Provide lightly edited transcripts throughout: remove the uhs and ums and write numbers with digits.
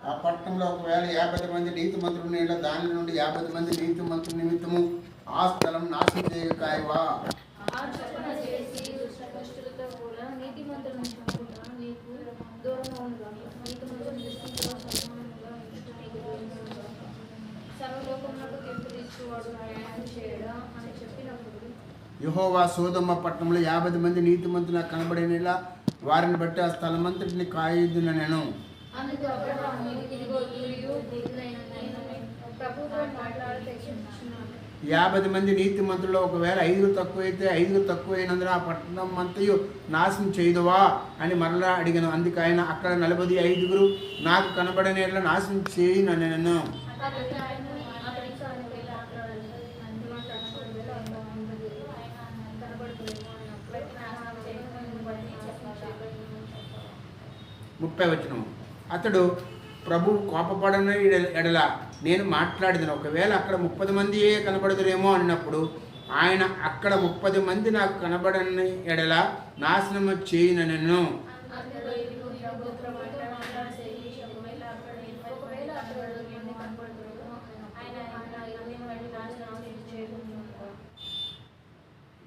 ఆ పట్టణంలో ఒకవేళ 50 మంది నీతిమంతులు నీళ్ళ దాని నుండి 50 మంది నీతిమంతుల నిమిత్తము ఆ స్థలం నాశనం చేయకాయవా. యెహోవా సొదొమ పట్టణంలో 50 మంది నీతిమంతులు కనబడినలా వారిని బట్టి ఆ స్థలమంతటిని కాయుదున నేను. 50 మంది నీతిమంతుల్లో ఒకవేళ 5 తక్కువైతే 5 తక్కువైనందున ఆ పట్టణం అంతయు నాశనం చేయదువా అని మరలా అడిగాను. అందుకు ఆయన అక్కడ 45 నాకు కనబడిన నాశనం చేయను నేను. ముప్పై వచనం, అతడు ప్రభు కోపపడని ఎడల నేను మాట్లాడిన ఒకవేళ అక్కడ 30 మందియే కనబడదురేమో అన్నప్పుడు ఆయన అక్కడ 30 మంది నాకు కనబడని ఎడల నాశనము చేయను నేను.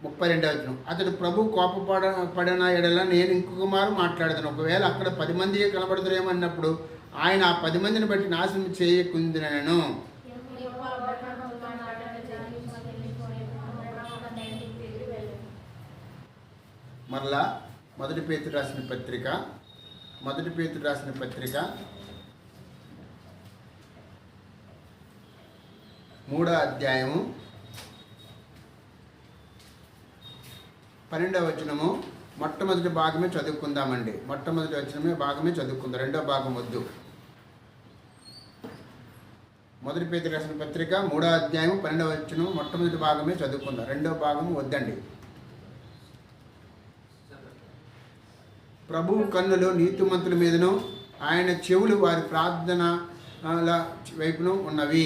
ముప్పై 32వ వచనం, అతడు ప్రభు కోపపడిన ఎడల నేను ఇంకొక మారు మాట్లాడతాను ఒకవేళ అక్కడ 10 మందియే కనబడదురేమో అన్నప్పుడు ఆయన ఆ 10 మందిని బట్టి నాశనం చేయకుందినను. మరలా మొదటి పేతురు రాసిన పత్రిక 3వ అధ్యాయము 12వ వచనము మొట్టమొదటి భాగమే చదువుకుందామండి. మొట్టమొదటి భాగమే చదువుకుందాం, రెండో భాగం వద్దు. మొదటి పేతురు రాసిన పత్రిక 3వ అధ్యాయం 12వ వచనం మొట్టమొదటి భాగమే చదువుకుందాం, రెండో భాగం వద్దండి. ప్రభువు కన్నులు నీతిమంతుల మీదను ఆయన చెవులు వారి ప్రార్థనల వైపును ఉన్నవి.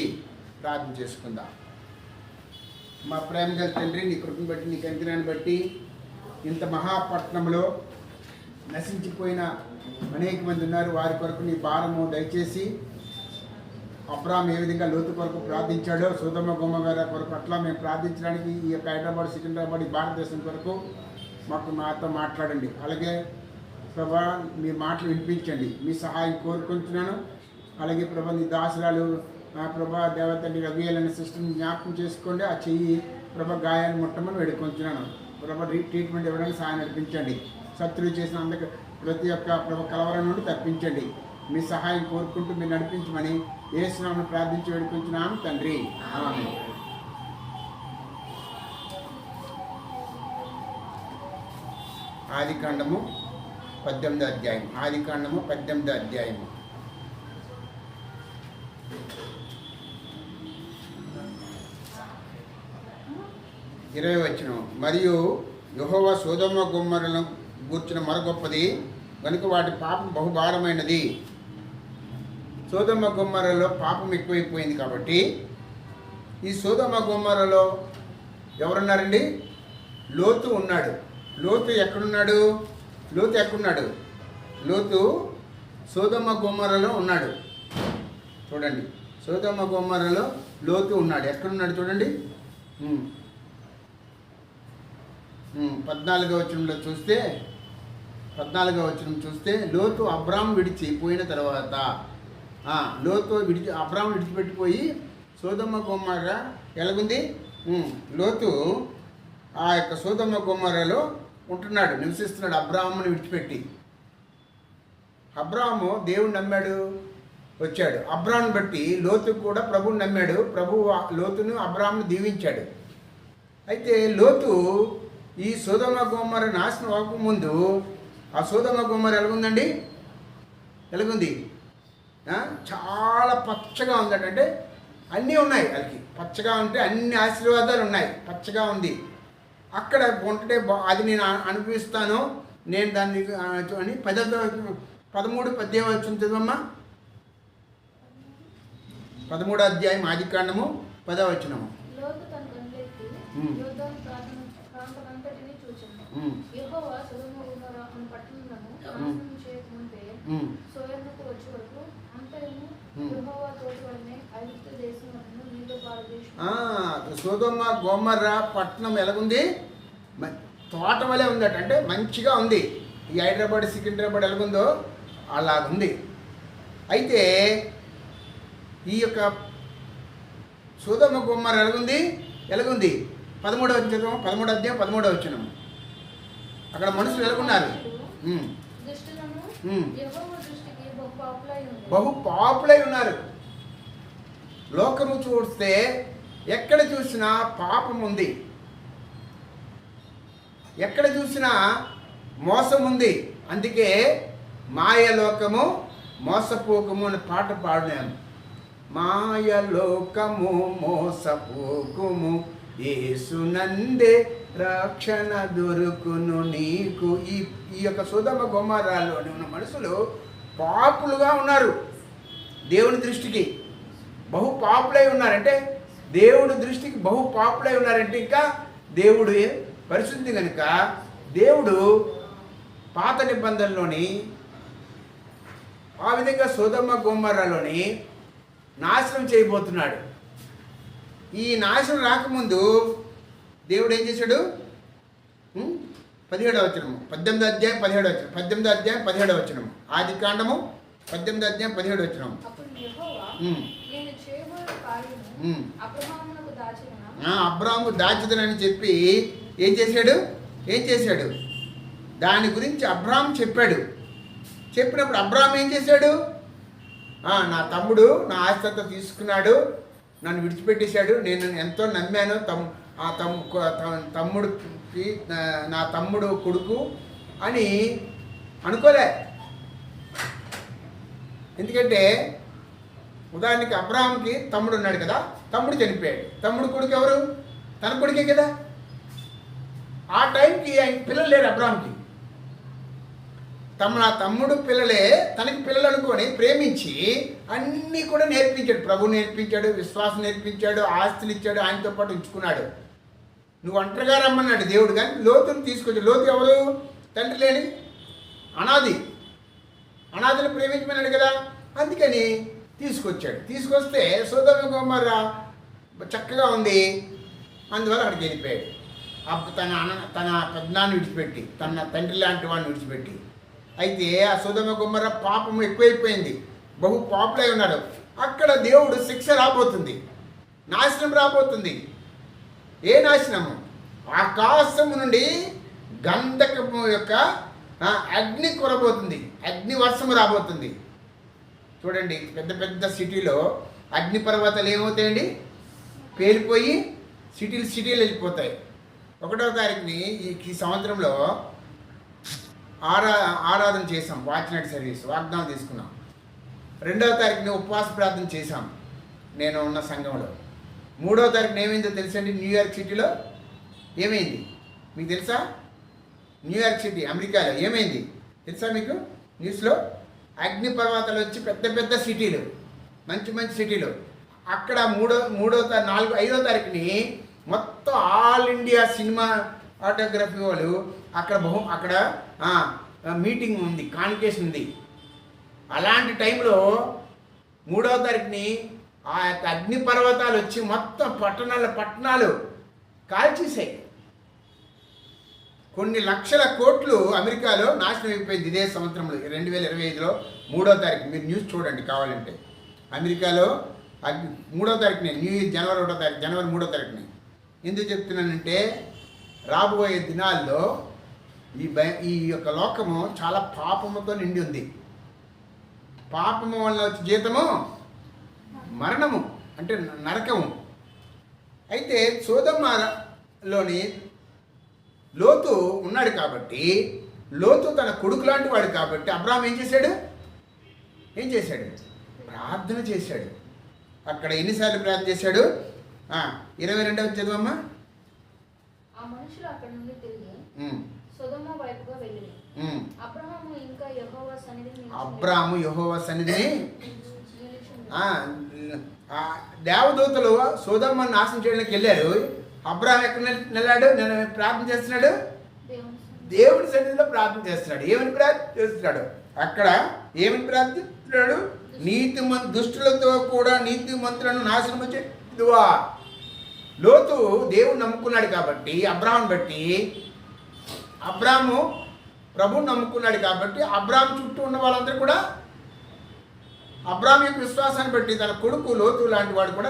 ప్రార్థన చేసుకుందాం. మా ప్రేమ గల తండ్రి, నీ కృపను బట్టి నీ కనికరాన్ని బట్టి ఇంత మహాపట్నంలో నశించిపోయిన అనేక మంది ఉన్నారు. వారి కొరకు నీ భారము దయచేసి అబ్రాహాం ఏ విధంగా లోతు కొరకు ప్రార్థించాడో సొదొమ గొమొర్రా కొరకు అట్లా మేము ప్రార్థించడానికి ఈ యొక్క హైదరాబాద్ సికింద్రాబాద్ ఈ భారతదేశం కొరకు మాతో మాట్లాడండి. అలాగే ప్రభా మీ మాటలు వినిపించండి, మీ సహాయం కోరుకుంటున్నాను. అలాగే ప్రభా నీ దాసురాలు ప్రభా దేవతని రవియలనే సిస్టమ్ జ్ఞాపకం చేసుకోండి. ఆ చెయ్యి ప్రభా గాయాన్ని ముట్టమని వేడుకుంటున్నాను. ప్రభా ట్రీట్మెంట్ ఇవ్వడానికి సహాయం నడిపించండి. శత్రువు చేసిన అందరికి ప్రతి ఒక్క ప్రభా కలవరం నుండి తప్పించండి. మీ సహాయం కోరుకుంటూ మీరు నడిపించమని యేసు నామమున ప్రార్థించి వేడుకుంటున్నాను తండ్రి, ఆమేన్. ఆదికాండము 18వ అధ్యాయం. 20వ వచనం, మరియు యెహోవా సొదొమ గొమొర్రాలను గూర్చిన మరొకది కనుక వాటి పాపం బహుభారమైనది. సొదొమ గొమొర్రాలో పాపం ఎక్కువైపోయింది కాబట్టి ఈ సొదొమ గొమొర్రాలో ఎవరున్నారండి? లోతు ఉన్నాడు. లోతు ఎక్కడున్నాడు? లోతు సొదొమ గొమొర్రాలో ఉన్నాడు. చూడండి, సొదొమ గొమొర్రాలో లోతు ఉన్నాడు. ఎక్కడున్నాడు చూడండి. 14వ వచనంలో చూస్తే లోతు అబ్రాహాము విడిచిపోయిన తర్వాత అబ్రాహాము విడిచిపెట్టిపోయి సొదొమ గొమొర్రా ఎలాగుంది? లోతు ఆ యొక్క సొదొమ గొమొర్రాలో ఉంటున్నాడు, నివసిస్తున్నాడు అబ్రాహాముని విడిచిపెట్టి. అబ్రాహాము దేవుడు నమ్మాడు, వచ్చాడు. అబ్రాహాముని బట్టి లోతు కూడా ప్రభువుని నమ్మాడు. ప్రభువు లోతును అబ్రాహామును దీవించాడు. అయితే లోతు ఈ సొదొమ గొమొర్రా నాశనం అవ్వకముందు ఆ సొదొమ గొమొర్రా ఎలాగుంది? చాలా పచ్చగా ఉందట. అంటే అన్నీ ఉన్నాయి, వాళ్ళకి పచ్చగా ఉంటే అన్ని ఆశీర్వాదాలు ఉన్నాయి, పచ్చగా ఉంది. అక్కడ ఉంటే అది నేను అనుభవిస్తాను, నేను దాన్ని అని 13-18 వచనం చదవమ్మా. 13వ అధ్యాయం ఆదికాండము 10వ వచనము. యోర్దాను ప్రాంతమంతటిని చూచెను. యెహోవా సొదొమ గొమొర్రా అను పట్టణములను నాశనం చేయకముందే సోయనుకు వచ్చే వరకు అంతయును యెహోవా తోటవలనే ఐగుప్తు దేశమును నీళ్లు పారదీశాడు. సొదొమ గొమొర్రా పట్టణం ఎలాగుంది? తోట వలె ఉందట. అంటే మంచిగా ఉంది. ఈ హైదరాబాద్ సికింద్రాబాద్ ఎలాగుందో అలాగుంది. అయితే ఈ యొక్క సొదొమ గొమొర్రా ఎలాగుంది? 13వ అధ్యాయం 13వ వచనం. అక్కడ మనుషులు ఎలాగున్నారు? బహు పాపులై ఉన్నారు. లోకము చూస్తే ఎక్కడ చూసినా పాపం ఉంది, ఎక్కడ చూసినా మోసం ఉంది. అందుకే మాయలోకము మోసపోకము అని పాట పాడినాను. మాయలోకము మోసపోకుము, యేసునందే రక్షణ దొరుకును నీకు. ఈ యొక్క సొదొమ గొమొర్రాలోని ఉన్న మనుషులు పాపులుగా ఉన్నారు. దేవుని దృష్టికి బహు పాపులై ఉన్నారంటే, దేవుడి దృష్టికి బహు పాపులై ఉన్నారంటే ఇంకా దేవుడు పరిశుద్ధి కనుక దేవుడు పాత నిబంధనలోని ఆ విధంగా సొదొమ గొమొర్రాలోని నాశనం చేయబోతున్నాడు. ఈ నాశనం రాకముందు దేవుడు ఏం చేశాడు? 17వ వచనము, 18వ అధ్యాయం 17వ వచనం, 18వ అధ్యాయం 17వ వచనము, ఆది కాండము 18వ అధ్యాయం 17వ వచనం. అబ్రాహాము దాచుదనని చెప్పి ఏం చేశాడు? దాని గురించి అబ్రాహాం చెప్పాడు. చెప్పినప్పుడు అబ్రాహాం ఏం చేశాడు? నా తమ్ముడు నా ఆస్తి అంతా తీసుకున్నాడు, నన్ను విడిచిపెట్టేశాడు, నేను ఎంతో నమ్మాను, తమ్ముడికి నా తమ్ముడు కొడుకు అని అనుకోలే. ఎందుకంటే ఉదాహరణకి అబ్రాహాంకి తమ్ముడు ఉన్నాడు కదా, తమ్ముడు చనిపోయాడు, తమ్ముడు కొడుకు ఎవరు? తన కొడుకే కదా. ఆ టైంకి ఆయన పిల్లలు లేరు అబ్రాహాంకి. నా తమ్ముడు పిల్లలే తనకి పిల్లలు అనుకొని ప్రేమించి అన్నీ కూడా నేర్పించాడు. ప్రభు నేర్పించాడు, విశ్వాసం నేర్పించాడు, ఆస్తులు ఇచ్చాడు, ఆయనతో పాటు ఉంచుకున్నాడు. నువ్వు ఒంటరిగా రమ్మన్నాడు దేవుడు. కానీ లోతును తీసుకొచ్చాడు. లోతు ఎవరు? తండ్రి లేని అనాథలు ప్రేమించమన్నాడు కదా, అందుకని తీసుకొచ్చాడు. తీసుకొస్తే సొదొమ గొమొర్రా చక్కగా ఉంది, అందువల్ల అక్కడికి వెళ్ళిపోయాడు. తన పెద్దనాన్ని విడిచిపెట్టి, తన తండ్రి లాంటి వాడిని విడిచిపెట్టి. అయితే ఆ సొదొమ గొమొర్రా పాపం ఎక్కువైపోయింది, బహు పాపులై ఉన్నారు. అక్కడ దేవుడు శిక్ష రాబోతుంది, నాశనం రాబోతుంది. ఏ నాశనము? ఆకాశము నుండి గంధకము యొక్క అగ్ని కురబోతుంది, అగ్ని వర్షము రాబోతుంది. చూడండి, పెద్ద పెద్ద సిటీలో అగ్ని పర్వతాలు ఏమవుతాయండి? పేలిపోయి సిటీలు వెళ్ళిపోతాయి. 1వ తారీఖుని ఈ సంవత్సరంలో ఆరాధన చేసాం, వాచ్ నైట్ సర్వీస్ వాగ్దానం తీసుకున్నాం. 2వ తారీఖుని ఉపవాస ప్రార్థన చేశాం నేను ఉన్న సంఘంలో. 3వ తారీఖున ఏమైందో తెలుసండి? న్యూయార్క్ సిటీలో ఏమైంది మీకు తెలుసా? న్యూయార్క్ సిటీ అమెరికాలో ఏమైంది తెలుసా మీకు? న్యూస్లో అగ్ని పర్వతాలు వచ్చి పెద్ద పెద్ద సిటీలు, మంచి మంచి సిటీలు. అక్కడ 5వ తారీఖుని మొత్తం ఆల్ ఇండియా సినిమా ఆటోగ్రఫీ వాళ్ళు అక్కడ మీటింగ్ ఉంది, కాన్వకేషన్ ఉంది. అలాంటి టైంలో 3వ తారీఖుని ఆ యొక్క అగ్ని పర్వతాలు వచ్చి మొత్తం పట్టణాలు కాల్చేసాయి. కొన్ని లక్షల కోట్లు అమెరికాలో నాశనం అయిపోయింది ఇదే సంవత్సరంలో 2025లో 3వ తారీఖు. మీరు న్యూస్ చూడండి కావాలంటే. అమెరికాలో 3వ తారీఖునే జనవరి 3వ తారీఖుని. ఎందుకు చెప్తున్నానంటే రాబోయే దినాల్లో ఈ యొక్క లోకము చాలా పాపముతో నిండి ఉంది. పాపము వల్ల వచ్చే జీతము మరణము, అంటే నరకము. అయితే సొదొమలోని లోతు ఉన్నాడు కాబట్టి, లోతు తన కొడుకు లాంటి వాడు కాబట్టి అబ్రాహాం ఏం చేశాడు? ప్రార్థన చేశాడు. అక్కడ ఎన్నిసార్లు ప్రార్థన చేశాడు? 22వ చదువమ్మా. ఆ మనుషులు అక్కడ నుండి తిరిగి సొదొమ వైపుగా వెళ్ళిరి. అబ్రాహాము ఇంకా యెహోవా సన్నిధిని దేవదూతలు సొదొమను నాశనం చేయడానికి వెళ్ళారు. అబ్రాహాం ఎక్కడ నిలాడు నేను ప్రార్థన చేస్తున్నాడు, దేవుడి సన్నిధిలో ప్రార్థన చేస్తున్నాడు. ఏమని ప్రార్థన చేస్తున్నాడు? అక్కడ ఏమని ప్రార్థిస్తున్నాడు? దుష్టులతో కూడా నీతిమంతులను నాశనం చేదువా. లోతు దేవుడు నమ్ముకున్నాడు కాబట్టి అబ్రాము ప్రభువుని నమ్ముకున్నాడు కాబట్టి అబ్రాము చుట్టూ ఉన్న వాళ్ళందరూ కూడా అబ్రాము యొక్క విశ్వాసాన్ని బట్టి తన కొడుకు లోతు లాంటి వాడు కూడా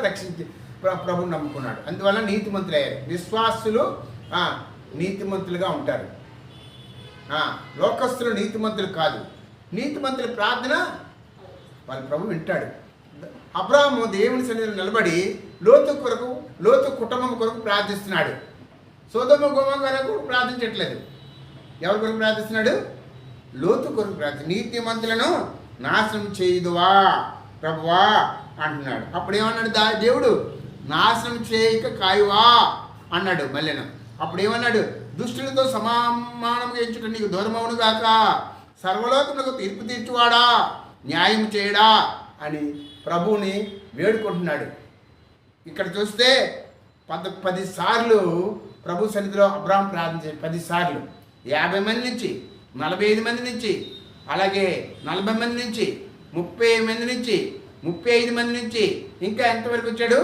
ప్రభువుని నమ్ముకున్నాడు. అందువల్ల నీతిమంతులు అయ్యారు. విశ్వాసులు నీతిమంతులుగా ఉంటారు. లోకస్తులు నీతిమంతులు కాదు. నీతిమంతుల ప్రార్థన వాళ్ళ ప్రభు వింటాడు. అబ్రాము దేవుని సన్నిధిలో నిలబడి లోతు కుటుంబం కొరకు ప్రార్థిస్తున్నాడు. సొదొమ గొమొర్రా కొరకు ప్రార్థించట్లేదు. ఎవరి కొరకు ప్రార్థిస్తున్నాడు? లోతు కొరకు నీతిమంతులను నాశనం చేయుదువా ప్రభువా అంటున్నాడు. అప్పుడు ఏమన్నాడు దేవుడు? నాశనం చేయక కాయువా అన్నాడు. మళ్ళీ అప్పుడు ఏమన్నాడు? దుష్టులతో సమానంగా ఎంచుట నీకు దూరమవును గాక, సర్వలోకములకు తీర్పు తీర్చువాడా, న్యాయం చేయడా అని ప్రభువుని వేడుకుంటున్నాడు. ఇక్కడ చూస్తే 10 సార్లు ప్రభు సన్నిధిలో అబ్రాహాం ప్రార్థించాడు. 10 సార్లు 50 మంది నుంచి 45 మంది నుంచి, అలాగే 40 మంది నుంచి, 30 మంది నుంచి, 35 మంది నుంచి, ఇంకా ఎంతవరకు వచ్చాడు?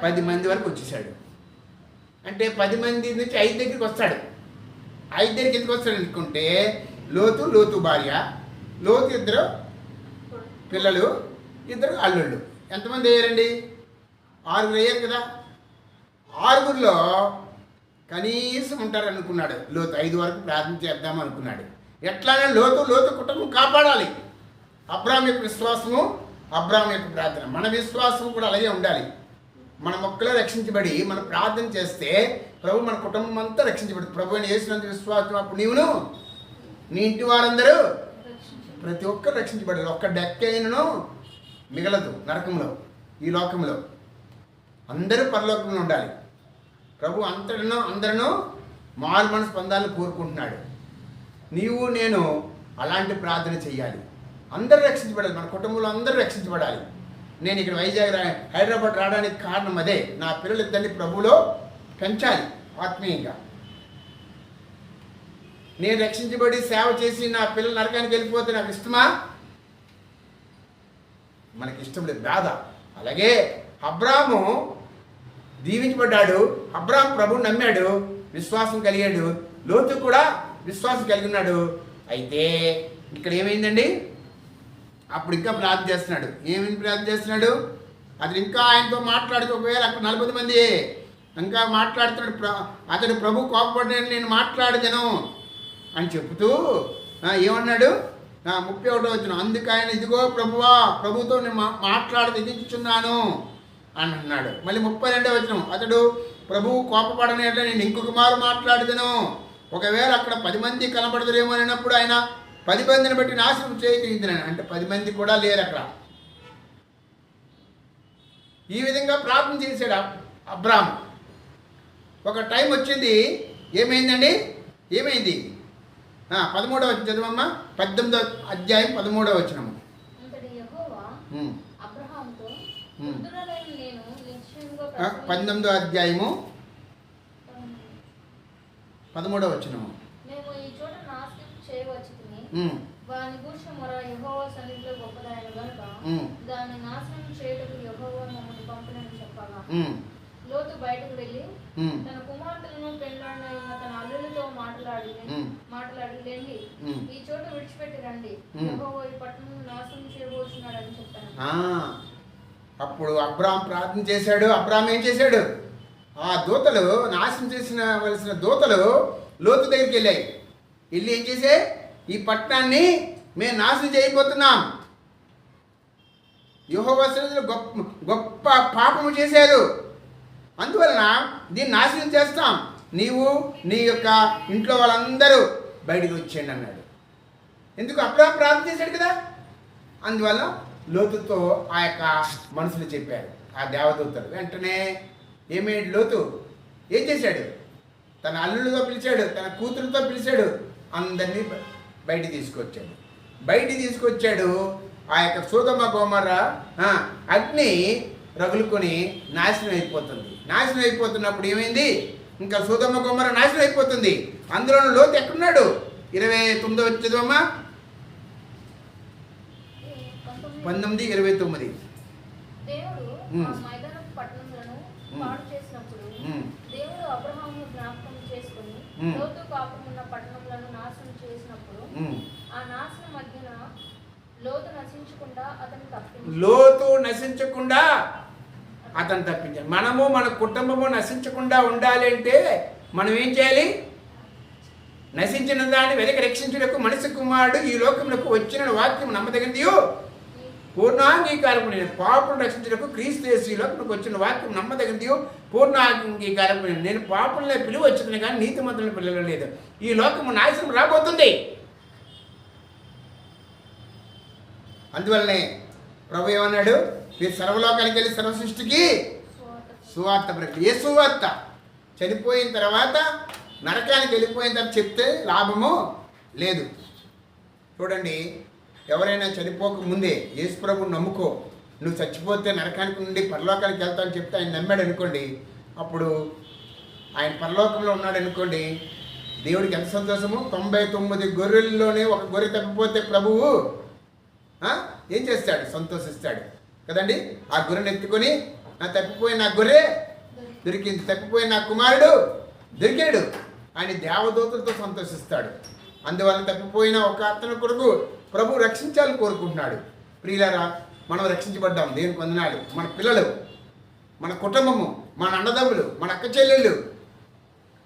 10 మంది వరకు వచ్చేసాడు. అంటే 10 మంది నుంచి 5 దగ్గరికి వస్తాడు. 5 దగ్గరికి ఎందుకు వస్తాడు అనుకుంటే లోతు భార్య, లోతు 2 పిల్లలు, 2 అల్లుళ్ళు. ఎంతమంది అయ్యారండి? 6 అయ్యారు కదా. 6లో కనీసం ఉంటారు అనుకున్నాడు లోతు. 5 వరకు ప్రార్థన చేద్దాం అనుకున్నాడు. ఎట్లానే లోతు కుటుంబం కాపాడాలి. అబ్రాహాం యొక్క విశ్వాసము, అబ్రాహాం యొక్క ప్రార్థన. మన విశ్వాసం కూడా అలాగే ఉండాలి. మన మొక్కలో రక్షించబడి మనం ప్రార్థన చేస్తే ప్రభు మన కుటుంబం అంతా రక్షించబడి ప్రభు అని యేసునంత విశ్వాసం అప్పుడు నీవును నీ ఇంటి వారందరూ ప్రతి ఒక్కరు రక్షించబడారు. ఒక్క డెక్కైనను మిగలదు నరకంలో. ఈ లోకంలో అందరూ పరలోకంలో ఉండాలి. ప్రభు అందరూ మారు మనసు పొందాలని కోరుకుంటున్నాడు. నీవు నేను అలాంటి ప్రార్థన చెయ్యాలి. అందరూ రక్షించబడాలి. మన కుటుంబంలో అందరూ రక్షించబడాలి. నేను ఇక్కడ వైజాగ్ హైదరాబాద్ రావడానికి కారణం అదే. నా పిల్లలిద్దరిని ప్రభువులో పెంచాలి ఆత్మీయంగా. నేను రక్షించబడి సేవ చేసి నా పిల్లలు నరకానికి వెళ్ళిపోతే నాకు ఇష్టమా? మనకి ఇష్టం లేదు, బాధ. అలాగే అబ్రాము దీవించబడ్డాడు. అబ్రాము ప్రభువుని నమ్మాడు, విశ్వాసం కలిగాడు. లోతు కూడా విశ్వాసం కలిగి ఉన్నాడు. అయితే ఇక్కడ ఏమైందండి? అప్పుడు ఇంకా ప్రార్థన చేస్తున్నాడు. ఏమని ప్రార్థన చేస్తున్నాడు? అతను ఇంకా ఆయనతో మాట్లాడుతూ, ఒకవేళ అక్కడ 40 మంది ఇంకా మాట్లాడుతున్నాడు. అతడు ప్రభు కోపపడ్డాను, నేను మాట్లాడదను అని చెబుతూ ఏమన్నాడు? 31వ వచనం, అందుకు ఆయన ఇదిగో ప్రభువా, ప్రభుతో నేను మాట్లాడదించుచున్నాను అని అన్నాడు. మళ్ళీ 32వ వచనం, అతడు ప్రభువు కోపపడనే నేను ఇంకొక మారు మాట్లాడదను, ఒకవేళ అక్కడ 10 మంది కనబడదురేమో అన్నప్పుడు ఆయన 10 మందిని బట్టి నాశనం చేయగలిగిందని. అంటే 10 మంది కూడా లేరు అక్కడ. ఈ విధంగా ప్రార్థన చేశాడు అబ్రాహాము. ఒక టైం వచ్చింది. ఏమైందండి? ఏమైంది? 13వ వచనం చదవమ్మా. 18వ అధ్యాయం 13వ వచనము. 18వ అధ్యాయము 13వ వచనము. వాని గూర్చి మొర యెహోవా సన్నిధిలో గొప్పదైన గనుక దాన్ని నాశనం చేయుటకు యెహోవా మమ్మల్ని పంపినని చెప్పగా లోతు బయటకు వెళ్ళి తన కుమార్తెలను పెండ్లాడిన తన అల్లులతో మాట్లాడి లేండి, ఈ చోటు విడిచిపెట్టి రండి, యెహోవా ఈ పట్టణం నాశనం చేయబోతున్నాడు అని చెప్పాను. అప్పుడు అబ్రాహాం ప్రార్థన చేశాడు. అబ్రాహాం ఏం చేశాడు? ఆ దూతలు నాశనం చేసిన దూతలు లోతు దగ్గరికి వెళ్ళాయి. వెళ్ళి ఏం చేసే? ఈ పట్టణాన్ని మేము నాశనం చేయబోతున్నాం, యెహోవా సన్నిధిలో గొప్ప పాపము చేశారు, అందువలన దీన్ని నాశనం చేస్తాం, నీవు నీ యొక్క ఇంట్లో వాళ్ళందరూ బయటికి వచ్చేయండి అన్నాడు. ఎందుకు? అబ్రాహాం ప్రార్థన చేశాడు కదా. అందువల్ల లోతుతో ఆ యొక్క మనుషులు చెప్పారు, ఆ దేవదూతలు. వెంటనే ఏమేంటి? లోతు ఏం చేశాడు? తన అల్లుడితో పిలిచాడు, తన కూతురుతో పిలిచాడు, అందరినీ బయటికి తీసుకొచ్చాడు. ఆ యొక్క సొదొమ గొమొర్రా అగ్ని రగులుకొని నాశనం అయిపోతుంది. నాశనం అయిపోతున్నప్పుడు ఏమైంది? ఇంకా సొదొమ గొమొర్రా నాశనం అయిపోతుంది. అందులో లోతు ఎక్కడున్నాడు? 29 చదవమ్మా, 19:29. దేవుడు ఆ మైదానపు పట్టణములను పాడు చేసినప్పుడు దేవుడు అబ్రహామును జ్ఞాపకం చేసుకుని లోతు కాపురమున్న పట్టణములను నాశనం చేసినప్పుడు ఆ నాశనం మధ్యన లోతు నశించకుండా అతను తప్పించాడు. మనము మన కుటుంబము నశించకుండా ఉండాలి అంటే మనం ఏం చేయాలి? నశించిన దాన్ని వెనక రక్షించుటకు మనిషి కుమారుడు ఈ లోకములకు వచ్చిన వాక్యం నమ్మదగినది పూర్ణాంగీకారము. నేను పాపులను రక్షించుటకు క్రీస్తు యేసు ఈ లోకములకు వచ్చిన వాక్యం నమ్మదగినది పూర్ణాంగీకారము. నేను పాపులనే పిలువ వచ్చింది కానీ నీతిమంతులను పిలవలేదు. ఈ లోకము నాశనం రాబోతుంది. అందువల్లనే ప్రభు ఏమన్నాడు? మీరు సర్వలోకానికి వెళ్ళి సర్వ సృష్టికి సువార్త ప్రకటి. ఏ సువార్త? చనిపోయిన తర్వాత నరకానికి వెళ్ళిపోయిన తర్వాత చెప్తే లాభము లేదు. చూడండి, ఎవరైనా చనిపోక ముందే యేసు ప్రభువుని నమ్ముకో, నువ్వు చచ్చిపోతే నరకానికి నుండి పరలోకానికి వెళ్తావని చెప్తే ఆయన నమ్మాడు అనుకోండి, అప్పుడు ఆయన పరలోకంలో ఉన్నాడు అనుకోండి, దేవుడికి ఎంత సంతోషము. 99 గొర్రెల్లోనే ఒక గొర్రె తప్పిపోతే ప్రభువు ఏం చేస్తాడు? సంతోషిస్తాడు కదండి. ఆ గొర్రెను ఎత్తుకొని తప్పిపోయిన నా గొర్రె దొరికింది, తప్పిపోయిన నా కుమారుడు దొరికాడు ఆయన దేవదూతలతో సంతోషిస్తాడు. అందువల్ల తప్పిపోయిన ఒక అతని కొరకు ప్రభు రక్షించాలని కోరుకుంటున్నాడు. ప్రియులారా, మనం రక్షించబడ్డాం, దేవునికి వందనాలు. మన పిల్లలు, మన కుటుంబము, మన అన్నదమ్ములు, మన అక్క చెల్లెళ్ళు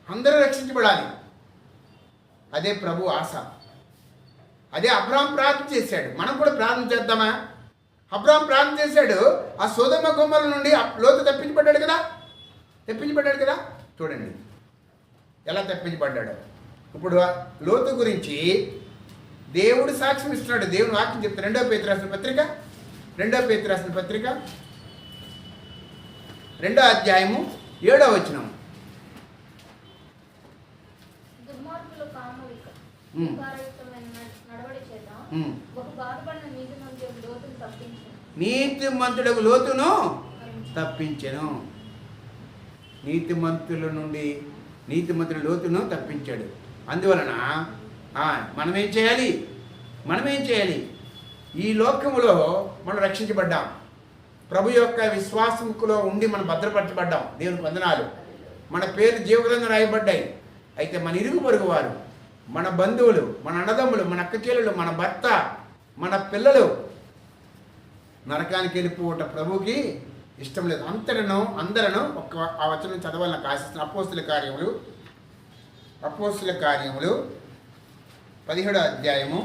అందరూ రక్షించబడాలి. అదే ప్రభు ఆశ. అదే అబ్రాహాం ప్రార్థన చేశాడు. మనం కూడా ప్రార్థన చేద్దామా? అబ్రాహాం ప్రార్థన చేశాడు, ఆ సొదొమ గొమొర్రా నుండి లోతు తప్పించబడ్డాడు కదా. చూడండి ఎలా తప్పించబడ్డాడు. ఇప్పుడు లోతు గురించి దేవుడు సాక్ష్యం ఇస్తున్నాడు. దేవుని వాక్యం చెప్తాడు. 2వ పేతురు రాసిన పత్రిక 2వ అధ్యాయము 7వ వచనం. దుర్మార్గుల కామవిక నడవడి చేత ఒక బాధపడిన నీతిమంతులకు లోతును తప్పించెను. నీతిమంతుల లోతును తప్పించాడు. అందువలన మనమేం చేయాలి? ఈ లోకములో మనం రక్షించబడ్డాం. ప్రభు యొక్క విశ్వాసములో ఉండి మనం భద్రపరచబడ్డాం. దేవునికి వందనాలు. మన పేరు జీవగ్రంథంలో రాయబడ్డాయి. అయితే మన ఇరుగు పొరుగు వారు, మన బంధువులు, మన అన్నదమ్ములు, మన అక్క చెల్లెలు, మన భర్త, మన పిల్లలు నరకానికి వెళ్ళిపోవటం ప్రభుకి ఇష్టం లేదు. అందరూ ఆ వచనం చదవాలని నాకు ఆశిస్తున్నాను. అపోస్తుల కార్యములు 17వ అధ్యాయము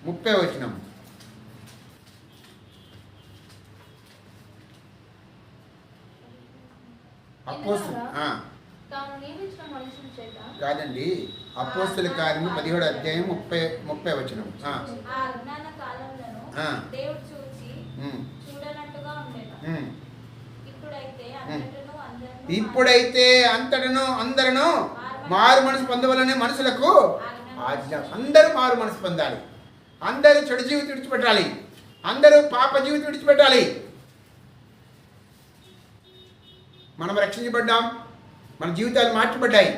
30వ వచనం. కాదండి, అపోస్తుల కార్యము 17వ అధ్యాయం 30వ వచనం. ఇప్పుడైతే అంతటను అందరూ మారు మనసు పొందవలనే మనుషులకు ఆజ్ఞ. అందరూ మారు మనసు పొందాలి. అందరూ చెడు జీవితం విడిచిపెట్టాలి. అందరూ పాప జీవితం విడిచిపెట్టాలి. మనం రక్షించబడ్డాం. మన జీవితాలు మార్చబడ్డాయి.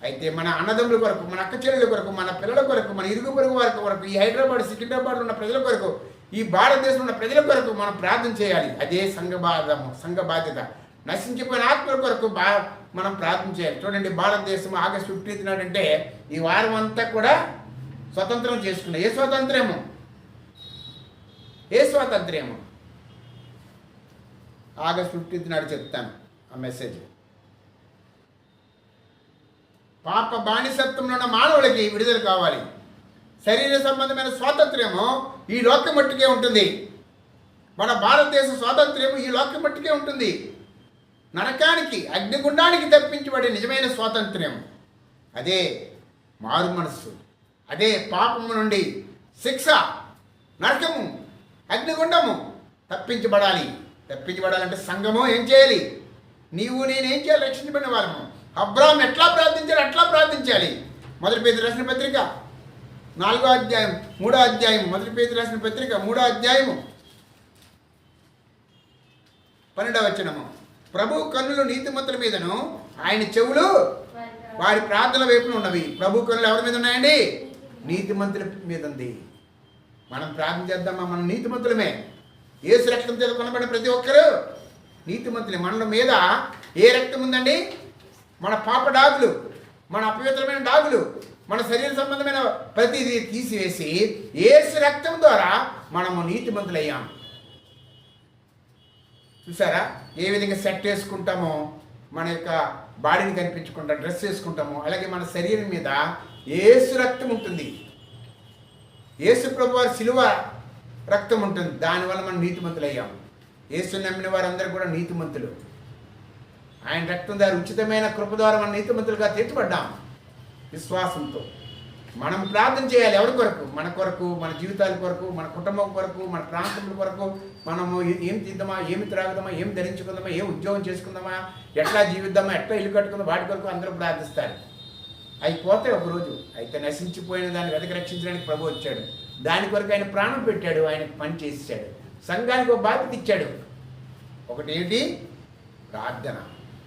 అయితే మన అన్నదమ్ముల కొరకు, మన అక్క చెల్లెల కొరకు, మన పిల్లల కొరకు, మన ఇరుగు పొరుగు వారి కొరకు, ఈ హైదరాబాద్, సికింద్రాబాద్లో ఉన్న ప్రజల కొరకు, ఈ భారతదేశంలో ఉన్న ప్రజల కొరకు మనం ప్రార్థన చేయాలి. అదే సంఘ బాధ్యత. నశించిపోయిన ఆత్మల కొరకు మనం ప్రార్థన చేయాలి. చూడండి, భారతదేశం ఆగస్టు 15 నాడంటే ఈ వారం అంతా కూడా స్వతంత్రం చేసుకున్నాం. ఏ స్వాతంత్ర్యము? ఆగస్టు 15 నాడు చెప్తాను ఆ మెసేజ్. పాప బానిసత్వంలో ఉన్న మానవులకి విడుదల కావాలి. శరీర సంబంధమైన స్వాతంత్ర్యము ఈ లోకం మట్టుకే ఉంటుంది. మన భారతదేశ స్వాతంత్ర్యము ఈ లోకం మట్టుకే ఉంటుంది. నరకానికి, అగ్నిగుండానికి తప్పించబడే నిజమైన స్వాతంత్ర్యం అదే మారు మనస్సు. అదే పాపము నుండి శిక్ష, నరకము, అగ్నిగుండము తప్పించబడాలంటే సంఘము ఏం చేయాలి? నీవు నేనేం చేయాలి? రక్షించబడిన వాళ్ళము. అబ్రాహాం ఎట్లా ప్రార్థించాలి? అట్లా ప్రార్థించాలి. 1 పేతురు రాసిన పత్రిక 4వ అధ్యాయం 3వ అధ్యాయం 1 పేతురు రాసిన పత్రిక 3వ అధ్యాయము 12వ వచనము. ప్రభు కన్నులు నీతిమంతుల మీదను, ఆయన చెవులు వారి ప్రార్థన వైపున ఉన్నవి. ప్రభు కన్నులు ఎవరి మీద ఉన్నాయండి? నీతిమంతుల మీద ఉంది. మనం ప్రార్థన చేద్దామా? మనం నీతిమంతులమే. యేసు రక్తం చేత కొనబడిన ప్రతి ఒక్కరు నీతిమంతులే. మనల మీద ఏ రక్తం ఉందండి? మన పాప డాగులు, మన అపవిత్రమైన డాగులు, మన శరీర సంబంధమైన ప్రతిదీ తీసివేసి యేసు రక్తం ద్వారా మనము నీతిమంతులయ్యాం. చూసారా ఏ విధంగా సెట్ వేసుకుంటామో, మన యొక్క బాడీని కనిపించకుండా డ్రెస్ వేసుకుంటామో, అలాగే మన శరీరం మీద యేసు రక్తం ఉంటుంది. యేసు ప్రభు వారి శిలువ రక్తం ఉంటుంది. దానివల్ల మనం నీతిమంతులయ్యాం. యేసు నమ్మిన వారందరూ కూడా నీతిమంతులు. ఆయన రక్తం ద్వారా, ఉచితమైన కృప ద్వారా మనం నీతిమంతులుగా తీర్చబడ్డాం. విశ్వాసంతో మనం ప్రార్థన చేయాలి. ఎవరి కొరకు? మన కొరకు, మన జీవితాల కొరకు, మన కుటుంబం కొరకు, మన ప్రాంతముల కొరకు. మనము ఏం తిద్దామా, ఏమి త్రాగుదామా, ఏం ధరించుకుందామా, ఏం ఉద్యోగం చేసుకుందామా, ఎట్లా జీవిద్దామా, ఎట్లా ఇల్లు కట్టుకుందాం, వాటి కొరకు అందరూ ప్రార్థిస్తారు. అయిపోతే ఒకరోజు అయితే నశించిపోయిన దాన్ని వెతకి రక్షించడానికి ప్రభు వచ్చాడు. దాని కొరకు ఆయన ప్రాణం పెట్టాడు, ఆయన పని చేసాడు. సంఘానికి ఒక బాధ్యత ఇచ్చాడు. ఒకటి ఏంటి? ప్రార్థన.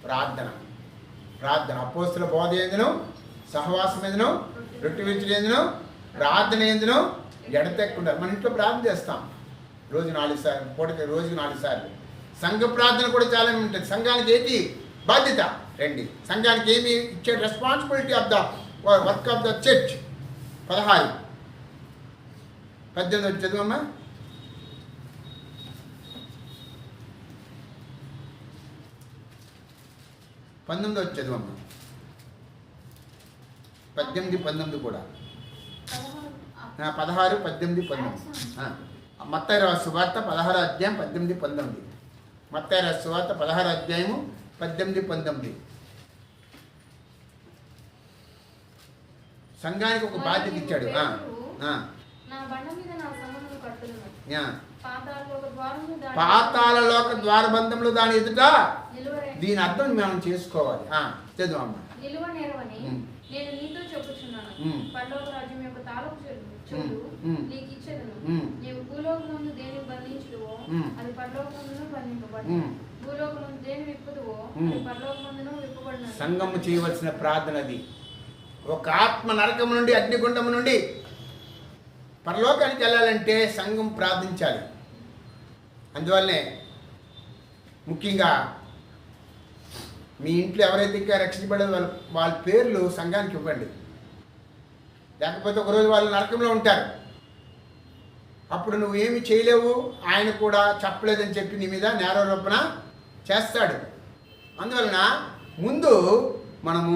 ప్రార్థన ప్రార్థన అపోస్తుల బోధ ఏందును, సహవాసం ఏందును, రొట్టె విరుచులు ఏందును, ప్రార్థన ఏందును ఎడతెక్కకుండా. మన ఇంట్లో ప్రార్థన చేస్తాం రోజు 4 సార్లు, పూటకి రోజుకి 4 సార్లు. సంఘ ప్రార్థన కూడా చాలా ఉంటుంది. సంఘానికి ఏంటి బాధ్యత? రండి. సంఘానికి ఏమి ఇచ్చే responsibility of the work of the church. 16, 18 చదువమ్మా. 19 చదువమ్మా. 18, 19 కూడా. 16, 18, 19. మత్తయి రాసిన సువార్త 16వ అధ్యాయం 18, 19. మత్తయి రాసిన సువార్త 16వ అధ్యాయము 18, 19. సంఘానికి ఒక బాధ్యత ఇచ్చాడు. పాతాళలోక ద్వారబంధములు దాని ఎదుట. దీని అర్థం మనం చేసుకోవాలి. చదువమ్మా. నేను నీతో చెప్పుచున్నాను, పరలోక రాజ్యం యొక్క తాళపు చెవులు నీకు ఇచ్చేదను. నీవు భూలోకమందు దేని బంధించుదువో అది పరలోకమందును బంధింపబడును, భూలోకమందు దేని విప్పుదువో అది పరలోకమందును విప్పబడును. సంఘము చేయవలసిన ప్రార్థనది. ఒక ఆత్మ నరకము నుండి, అగ్నిగుండము నుండి పరలోకానికి వెళ్ళాలంటే సంఘం ప్రార్థించాలి. అందువల్లనే ముఖ్యంగా మీ ఇంట్లో ఎవరైతే ఇంకా రక్షించబడేది వాళ్ళ పేర్లు సంఘానికి ఇవ్వండి. లేకపోతే ఒకరోజు వాళ్ళు నరకంలో ఉంటారు. అప్పుడు నువ్వు ఏమి చేయలేవు, ఆయన కూడా చెప్పలేదని చెప్పి నీ మీద నేరారోపణ చేస్తాడు. అందువలన ముందు మనము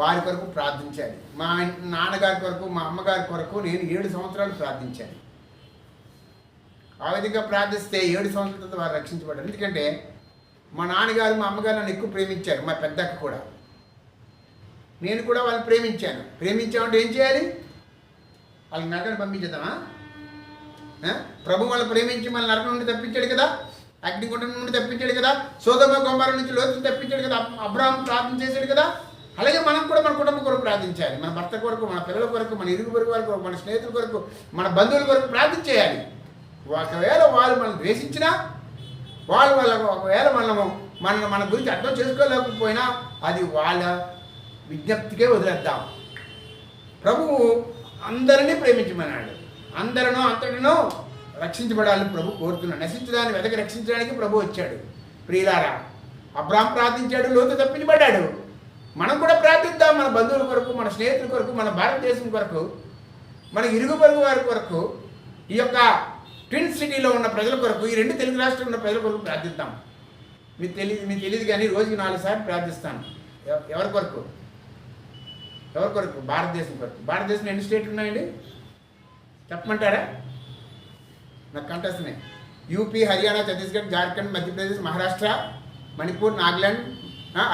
వారి కొరకు ప్రార్థించాలి. మా నాన్నగారి కొరకు, మా అమ్మగారి కొరకు నేను 7 సంవత్సరాలు ప్రార్థించాను. ఆ విధంగా ప్రార్థిస్తే 7 సంవత్సరాల తర్వాత వారు రక్షించబడ్డారు. ఎందుకంటే మా నాన్నగారు, మా అమ్మగారు నన్ను ఎక్కువ ప్రేమించారు. మా పెద్దక్క కూడా, నేను కూడా వాళ్ళని ప్రేమించాను. ప్రేమించామంటే ఏం చేయాలి? వాళ్ళకి నరకాన్ని పంపించేద్దామా? ప్రభు వాళ్ళని ప్రేమించి మన నరకం నుండి తప్పించాడు కదా, అగ్నిగుండం నుండి తప్పించాడు కదా, సొదొమ గొమొర్రా నుంచి లోతును తప్పించాడు కదా, అబ్రాహాము ప్రార్థన చేశాడు కదా. అలాగే మనం కూడా మన కుటుంబం కొరకు ప్రార్థించాలి. మన భర్త కొరకు, మన పిల్లల కొరకు, మన ఇరుగు పొరుగు కొరకు, మన స్నేహితుల కొరకు, మన బంధువుల కొరకు ప్రార్థన చేయాలి. ఒకవేళ వాళ్ళు మనం ద్వేషించినా, ఒకవేళ మన గురించి అర్థం చేసుకోలేకపోయినా అది వాళ్ళ విజ్ఞప్తికే వదిలేద్దాం. ప్రభువు అందరినీ ప్రేమించమన్నాడు. అందరినో అంతటినో రక్షించబడాలని ప్రభు కోరుతున్నాడు. నశించడాన్ని వెతకి రక్షించడానికి ప్రభు వచ్చాడు. ప్రియులారా, అబ్రాహాము ప్రార్థించాడు, లోతు తప్పించబడ్డాడు. మనం కూడా ప్రార్థిద్దాం. మన బంధువుల కొరకు, మన స్నేహితుల కొరకు, మన భారతదేశం కొరకు, మన ఇరుగు పొరుగు వారి కొరకు, ఈ యొక్క ట్విన్ సిటీలో ఉన్న ప్రజల కొరకు, ఈ 2 తెలుగు రాష్ట్రంలో ఉన్న ప్రజల కొరకు ప్రార్థిద్దాం. మీకు తెలియదు కానీ రోజుకి 4 సార్లు ప్రార్థిస్తాను. ఎవరి కొరకు? భారతదేశం కొరకు. భారతదేశంలో ఎన్ని స్టేట్లు ఉన్నాయండి చెప్పమంటారా? నాకు కంఠస్థమే. UP, Haryana, Chhattisgarh, Jharkhand, Madhya Pradesh, Maharashtra, Manipur, Nagaland,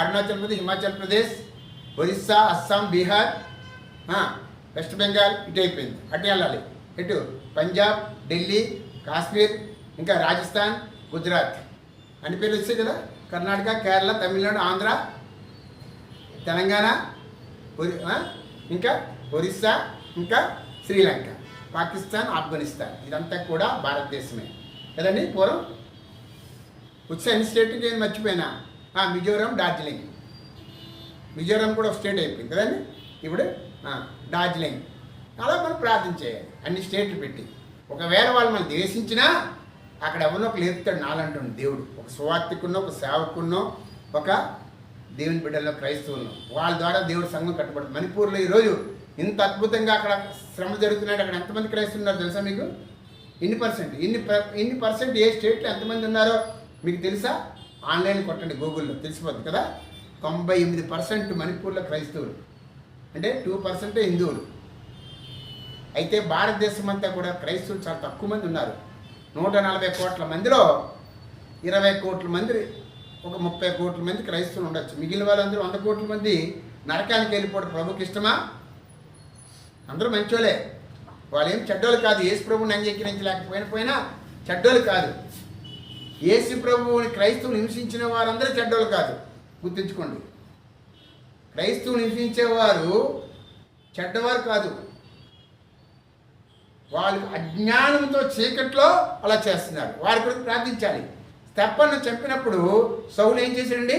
Arunachal Pradesh, Himachal Pradesh, Orissa, Assam, Bihar, west Bengal. ఇటు అయిపోయింది. అటు వెళ్ళాలి. ఇటు పంజాబ్, ఢిల్లీ, కాశ్మీర్, ఇంకా రాజస్థాన్, గుజరాత్ అన్ని పేర్లు వచ్చాయి కదా. కర్ణాటక, కేరళ, తమిళనాడు, ఆంధ్ర, తెలంగాణ, ఇంకా ఒరిస్సా, ఇంకా శ్రీలంక, పాకిస్తాన్, ఆఫ్ఘనిస్తాన్. ఇదంతా కూడా భారతదేశమే కదండి పూర్వం. ఉత్సాహం స్టేట్కి ఏం మర్చిపోయినా మిజోరాం, డార్జిలింగ్. మిజోరాం కూడా ఒక స్టేట్ అయిపోయింది కదండి ఇప్పుడు. డార్జిలింగ్ అలా మనం ప్రార్థన చేయాలి అన్ని స్టేట్లు పెట్టి. ఒకవేళ వాళ్ళు మనం ద్వేషించినా అక్కడ ఎవరినో ఒక లేపుతాడు నాలంటుంది దేవుడు. ఒక సువార్తికున్నో, ఒక సేవకున్నో, ఒక దేవుని బిడ్డల్లో క్రైస్తవులను, వాళ్ళ ద్వారా దేవుడు సంఘం కట్టబడుతుంది. మణిపూర్లో ఈరోజు ఇంత అద్భుతంగా అక్కడ శ్రమ జరుగుతున్నాడు. అక్కడ ఎంతమంది క్రైస్తవులు ఉన్నారు తెలుసా మీకు? ఇన్ని పర్సెంట్ ఏ స్టేట్లో ఎంతమంది ఉన్నారో మీకు తెలుసా? ఆన్లైన్ కొట్టండి, గూగుల్లో తెలిసిపోతుంది కదా. 98% మణిపూర్లో క్రైస్తవులు, అంటే 2% హిందువులు. అయితే భారతదేశం అంతా కూడా క్రైస్తవులు చాలా తక్కువ మంది ఉన్నారు. 140 కోట్ల మందిలో 20 కోట్ల మంది, ఒక 30 కోట్ల మంది క్రైస్తవులు ఉండొచ్చు. మిగిలిన వాళ్ళందరూ 100 కోట్ల మంది నరకానికి వెళ్ళిపోవడం ప్రభుకి ఇష్టమా? అందరూ మంచోళ్ళే, వాళ్ళు ఏం చెడ్డోళ్ళు కాదు. యేసు ప్రభువుని అంగీకరించలేకపోయినా చెడ్డోళ్ళు కాదు. యేసు ప్రభువుని క్రైస్తవులు హింసించిన వారందరూ చెడ్డోళ్ళు కాదు, గుర్తుంచుకోండి. క్రైస్తవులు హింసించేవారు చెడ్డవారు కాదు, వాళ్ళు అజ్ఞానంతో చీకట్లో అలా చేస్తున్నారు. వారి కొరకు ప్రార్థించాలి. స్టెఫను చంపినప్పుడు సౌలు ఏం చేశాడండి?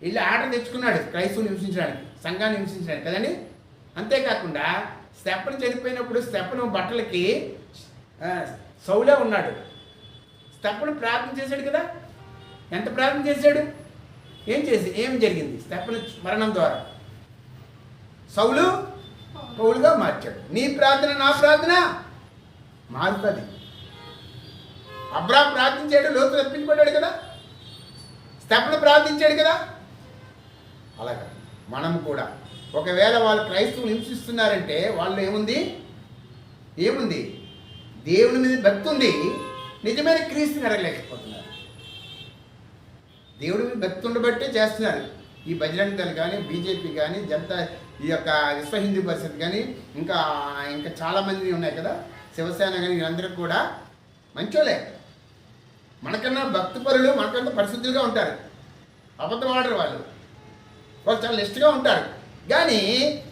వెళ్ళి ఆర్డర్ తెచ్చుకున్నాడు క్రైస్తవులు హింసించడానికి, సంఘాన్ని హింసించడానికి కదండి. అంతేకాకుండా స్టెఫను చనిపోయినప్పుడు స్టెఫను బట్టలకి సౌలే ఉన్నాడు. స్టెఫను ప్రార్థన చేశాడు కదా. ఎంత ప్రార్థన చేశాడు? ఏం జరిగింది? స్టెఫను మరణం ద్వారా సౌలు పౌలుగా మార్చాడు. నీ ప్రార్థన నా ప్రార్థన మారుతుంది. అబ్రాహాం ప్రార్థించాడు, లోతు తప్పించబడ్డాడు కదా. స్టెఫను ప్రార్థించాడు కదా. అలాగా మనం కూడా ఒకవేళ వాళ్ళు క్రైస్తవులు హింసిస్తున్నారంటే వాళ్ళు ఏముంది? దేవుని మీద భక్తి ఉంది, నిజమైన క్రీస్తుని ఎరగలేకపోతున్నారు. దేవుడి మీద భక్తి ఉండబట్టే చేస్తున్నారు. ఈ బజరంగ దళ్ కానీ, బీజేపీ కానీ, జనతా, ఈ యొక్క విశ్వ హిందూ పరిషత్ కానీ, ఇంకా చాలామంది ఉన్నాయి కదా, శివసేన కానీ, వీళ్ళందరూ కూడా మంచోలే. మనకన్నా భక్తిపరులు, మనకన్నా పరిశుద్ధులుగా ఉంటారు. అబద్ధం ఆడరు వాళ్ళు చాలా నిష్ఠగా ఉంటారు. కానీ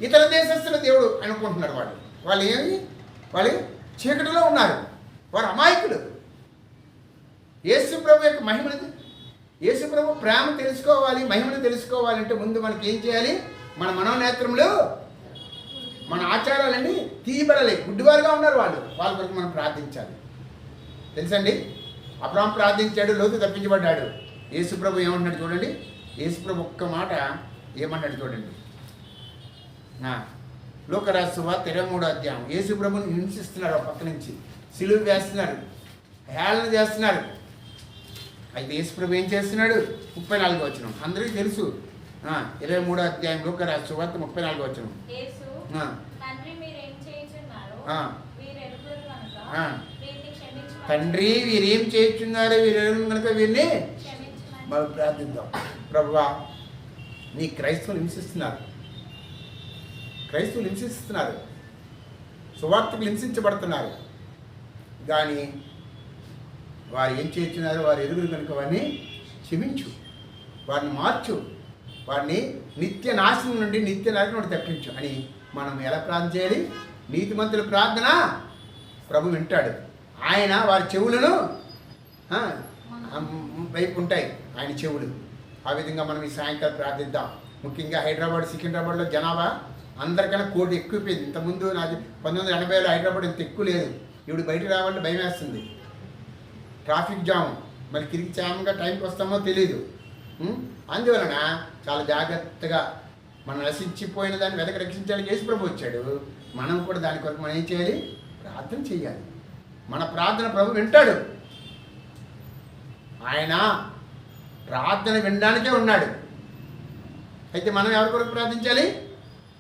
ఇతర దేశస్తుల దేవుడు అనుకుంటున్నారు వాళ్ళు చీకటిలో ఉన్నారు, వారు అమాయకులు. యేసు ప్రభు యొక్క మహిమను, యేసు ప్రభు ప్రేమ తెలుసుకోవాలి, మహిమను తెలుసుకోవాలంటే ముందు మనకి ఏం చేయాలి? మన మనోనేత్రములు, మన ఆచారాలన్నీ తీయబడాలి. గుడ్డివారుగా ఉన్నారు వాళ్ళ కొరకు మనం ప్రార్థించాలి. తెలుసండి, అబ్రాహాం ప్రార్థించాడు, లోతు తప్పించబడ్డాడు. యేసు ప్రభు ఏమంటున్నాడు చూడండి. యేసు ప్రభు ఒక్క మాట ఏమన్నాడు చూడండి. లోకరాజు సువార్త 23వ అధ్యాయం. యేసు ప్రభుని హింసిస్తున్నారు, ఒక పక్క నుంచి సిలువ వేస్తున్నారు, హేళన చేస్తున్నారు. అయితే యేసు ప్రభు ఏం చేస్తున్నాడు? 34వ వచనం అందరికీ తెలుసు. 23వ అధ్యాయం లోకరాజు సువార్త 34వ వచనం. తండ్రి వీరేం చేస్తున్నారు, వీరెరుగు కనుక వీరిని మనం ప్రార్థిద్దాం. ప్రభువా, నీ క్రైస్తవులు హింసిస్తున్నారు, సువార్తకులు హింసించబడుతున్నారు. కానీ వారు ఏం చేస్తున్నారు? వారు ఎరుగురు కనుక వారిని క్షమించు, వారిని మార్చు, వారిని నిత్య నాశనం నుండి నిత్య నరకం నుండి తప్పించు అని మనం ఎలా ప్రార్థన చేయాలి? నీతిమంతుల ప్రార్థన ప్రభు వింటాడు. ఆయన వారి చెవులను వైపు ఉంటాయి, ఆయన చెవులు. ఆ విధంగా మనం ఈ సాయంకాలం ప్రార్థిద్దాం. ముఖ్యంగా హైదరాబాద్, సికింద్రాబాద్లో జనాభా అందరికన్నా కోటి ఎక్కువైపోయింది. ఇంతకుముందు నాది 1980లో హైదరాబాద్ ఇంత ఎక్కువ లేదు. ఇప్పుడు బయటకు రావాలంటే భయం వేస్తుంది. ట్రాఫిక్ జామ్, మరి తిరిగి క్షేమంగా టైంకి వస్తామో తెలీదు. అందువలన చాలా జాగ్రత్తగా మనం నశించిపోయిన దాన్ని వెతక రక్షించాలని యేసు ప్రభు వచ్చాడు. మనం కూడా దాని కొరకు మనం ఏం చేయాలి? ప్రార్థన చేయాలి. మన ప్రార్థన ప్రభు వింటాడు. ఆయన ప్రార్థన వినడానికే ఉన్నాడు. అయితే మనం ఎవరి కొరకు ప్రార్థించాలి?